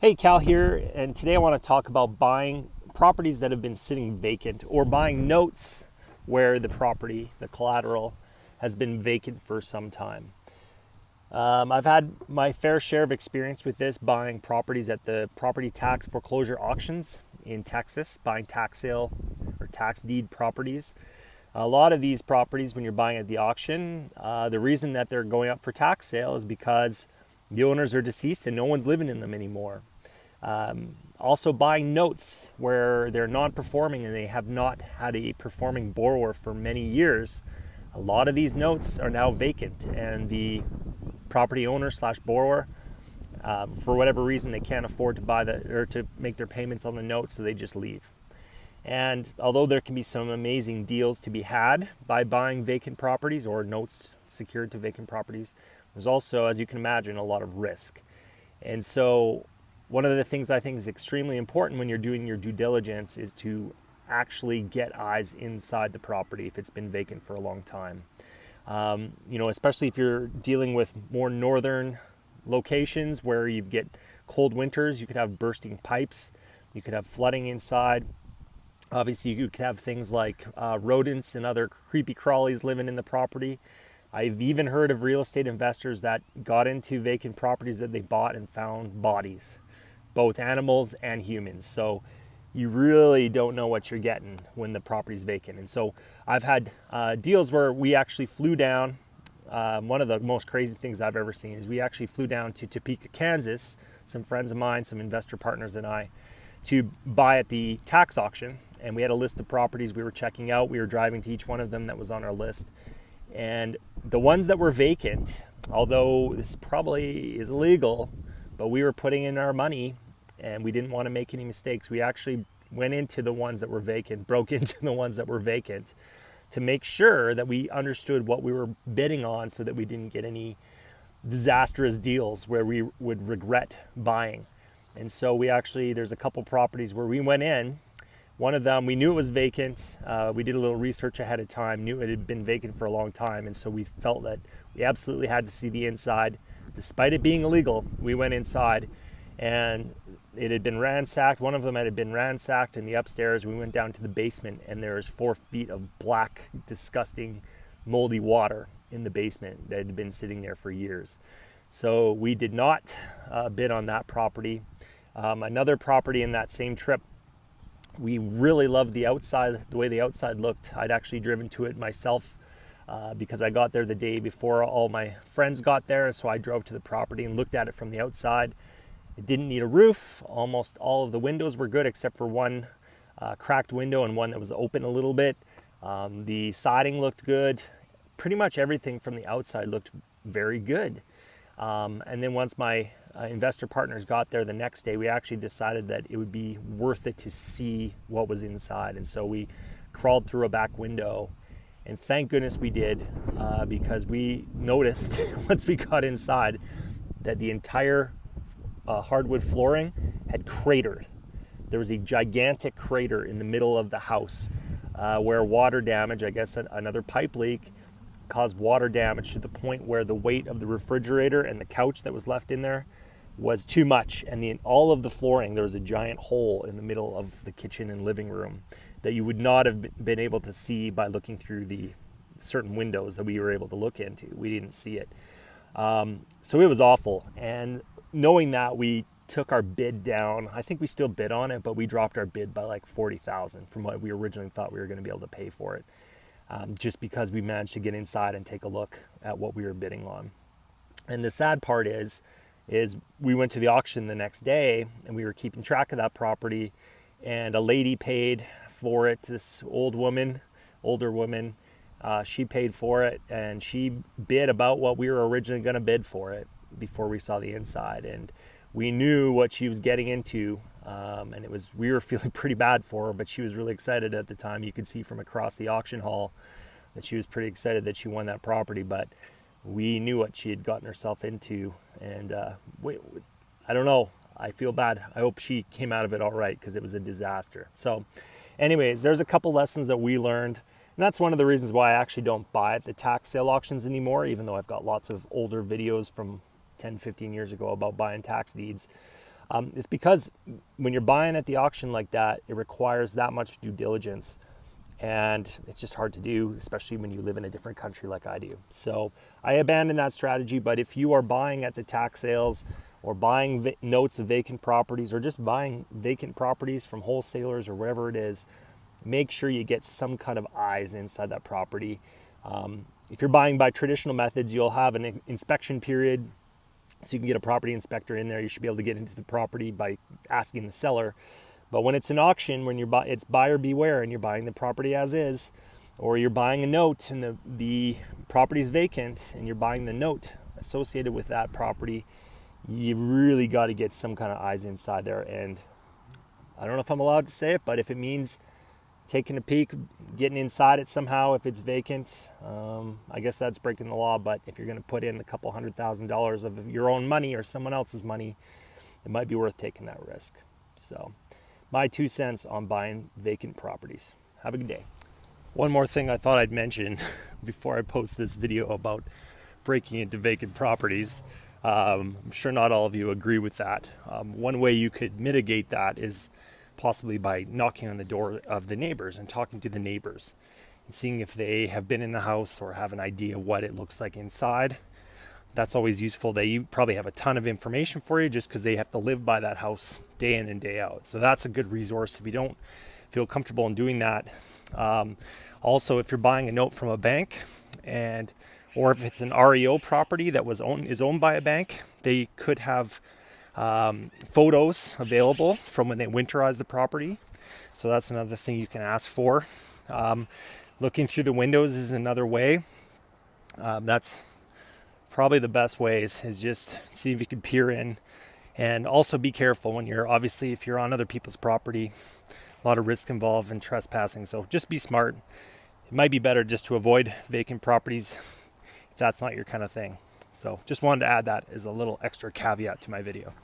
Hey, Cal here, and today I want to talk about buying properties that have been sitting vacant or buying notes where the property, the collateral, has been vacant for some time. I've had my fair share of experience with this, buying properties at the property tax foreclosure auctions in Texas, buying tax sale or tax deed properties. A lot of these properties, when you're buying at the auction, the reason that they're going up for tax sale is because the owners are deceased and no one's living in them anymore. Also buying notes where they're non-performing and they have not had a performing borrower for many years. A lot of these notes are now vacant, and the property owner slash borrower, for whatever reason, they can't afford to buy or to make their payments on the notes, so they just leave. And although there can be some amazing deals to be had by buying vacant properties or notes secured to vacant properties, there's also, as you can imagine, a lot of risk. And so one of the things I think is extremely important when you're doing your due diligence is to actually get eyes inside the property if it's been vacant for a long time. Especially if you're dealing with more northern locations where you get cold winters, you could have bursting pipes, you could have flooding inside. Obviously, you could have things like rodents and other creepy crawlies living in the property. I've even heard of real estate investors that got into vacant properties that they bought and found bodies, both animals and humans. So you really don't know what you're getting when the property's vacant. And so I've had deals where we actually flew down. One of the most crazy things I've ever seen is we actually flew down to Topeka, Kansas, some friends of mine, some investor partners and I, to buy at the tax auction. And we had a list of properties we were checking out. We were driving to each one of them that was on our list. And the ones that were vacant, although this probably is illegal, but we were putting in our money and we didn't want to make any mistakes. We actually went into the ones that were vacant, broke into the ones that were vacant to make sure that we understood what we were bidding on so that we didn't get any disastrous deals where we would regret buying. And so there's a couple properties where we went in. One of them, we knew it was vacant. We did a little research ahead of time, knew it had been vacant for a long time. And so we felt that we absolutely had to see the inside. Despite it being illegal, we went inside and it had been ransacked. One of them had been ransacked in the upstairs. We went down to the basement and there was 4 feet of black, disgusting, moldy water in the basement that had been sitting there for years. So we did not bid on that property. Another property in that same trip, we really loved the outside, the way the outside looked. I'd actually driven to it myself because I got there the day before all my friends got there. So I drove to the property and looked at it from the outside. It didn't need a roof. Almost all of the windows were good except for one cracked window and one that was open a little bit. The siding looked good. Pretty much everything from the outside looked very good. And then once my investor partners got there the next day, we actually decided that it would be worth it to see what was inside. And so we crawled through a back window, and thank goodness we did, because we noticed once we got inside that the entire hardwood flooring had cratered. There was a gigantic crater in the middle of the house where water damage, I guess another pipe leak, caused water damage to the point where the weight of the refrigerator and the couch that was left in there was too much. And all of the flooring, there was a giant hole in the middle of the kitchen and living room that you would not have been able to see by looking through the certain windows that we were able to look into. We didn't see it. So it was awful. And knowing that, we took our bid down. I think we still bid on it, but we dropped our bid by like $40,000 from what we originally thought we were going to be able to pay for it. Just because we managed to get inside and take a look at what we were bidding on. And the sad part is we went to the auction the next day and we were keeping track of that property, and a lady paid for it. This older woman, she paid for it, and she bid about what we were originally going to bid for it before we saw the inside. And we knew what she was getting into. And we were feeling pretty bad for her, but she was really excited at the time. You could see from across the auction hall that she was pretty excited that she won that property, but we knew what she had gotten herself into. And I don't know. I feel bad. I hope she came out of it all right, because it was a disaster. So anyways, there's a couple lessons that we learned. And that's one of the reasons why I actually don't buy at the tax sale auctions anymore, even though I've got lots of older videos from 10, 15 years ago about buying tax deeds. It's because when you're buying at the auction like that, it requires that much due diligence. And it's just hard to do, especially when you live in a different country like I do. So I abandoned that strategy. But if you are buying at the tax sales or buying notes of vacant properties or just buying vacant properties from wholesalers or wherever it is, make sure you get some kind of eyes inside that property. If you're buying by traditional methods, you'll have an inspection period. So you can get a property inspector in there. You should be able to get into the property by asking the seller. But when it's an auction, when it's buyer beware and you're buying the property as is, or you're buying a note and the property's vacant and you're buying the note associated with that property, you really got to get some kind of eyes inside there. And I don't know if I'm allowed to say it, but if it means taking a peek, getting inside it somehow, if it's vacant, I guess that's breaking the law. But if you're going to put in a couple $100,000 of your own money or someone else's money, it might be worth taking that risk. So my 2 cents on buying vacant properties. Have a good day. One more thing I thought I'd mention before I post this video about breaking into vacant properties. I'm sure not all of you agree with that. One way you could mitigate that is possibly by knocking on the door of the neighbors and talking to the neighbors and seeing if they have been in the house or have an idea what it looks like inside. That's always useful. They probably have a ton of information for you just because they have to live by that house day in and day out. So that's a good resource if you don't feel comfortable in doing that. Also, if you're buying a note from a bank or if it's an REO property that is owned by a bank, they could have photos available from when they winterize the property. So that's another thing you can ask for. Looking through the windows is another way. That's probably the best ways, is just see if you can peer in. And also be careful when if you're on other people's property, a lot of risk involved in trespassing. So just be smart. It might be better just to avoid vacant properties if that's not your kind of thing. So just wanted to add that as a little extra caveat to my video.